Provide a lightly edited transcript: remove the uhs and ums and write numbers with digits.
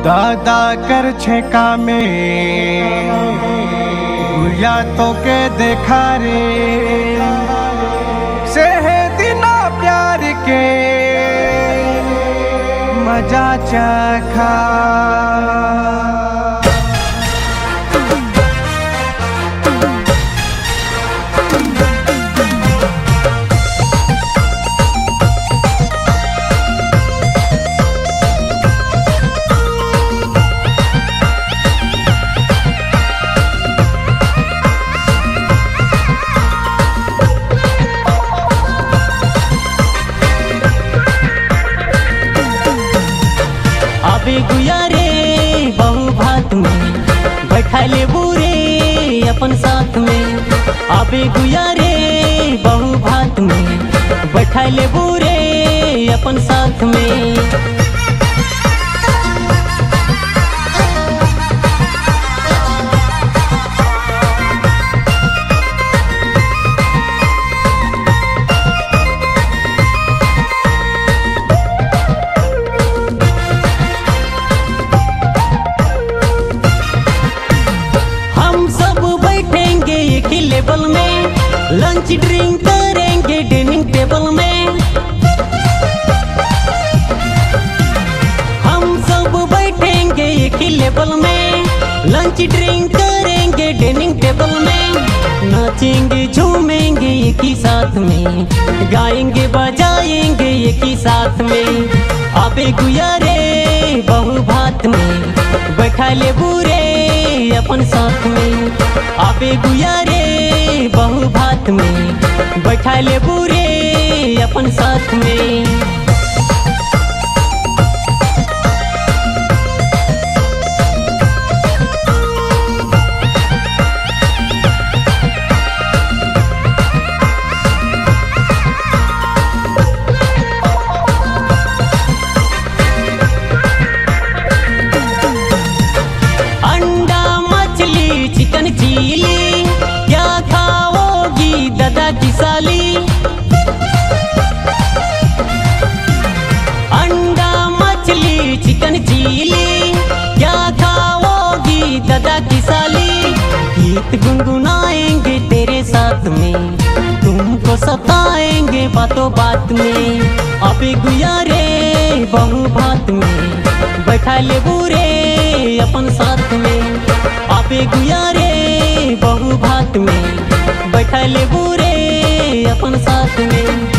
दादा कर छेका में या तो के देखा रे सेहदिना प्यार के मजा चखा। अबे गुया रे बहु भात में बैठा ले बुरे अपन साथ में। अबे गुया रे बहु भात में बैठा ले बुरे अपन साथ में। लेवल में लंच ड्रिंक करेंगे डाइनिंग टेबल में। हम सब बैठेंगे एक ही लेवल में लंच ड्रिंक करेंगे डाइनिंग टेबल में। नाचेंगे झूमेंगे एक ही साथ में गाएंगे बजाएंगे एक ही साथ में। अबे गुया रे बहु भात में बैठा ले बुरे अपन साथ में। अबे गुया रे बहु भात में बैठा ले बुरे अपन साथ में। अंडा मछली चिकन चिली क्या खाओगी दादा की साली। अंडा मछली चिकन चिली क्या खाओगी दादा की साली। गीत गुनगुनाएंगे तेरे साथ में तुमको सताएंगे बातों बात में। अबे गुया रे बहु भात में बैठा ले बुरे अपन साथ में। अबे गुया रे बहु भात में बैठा ले बुरे अपन साथ में।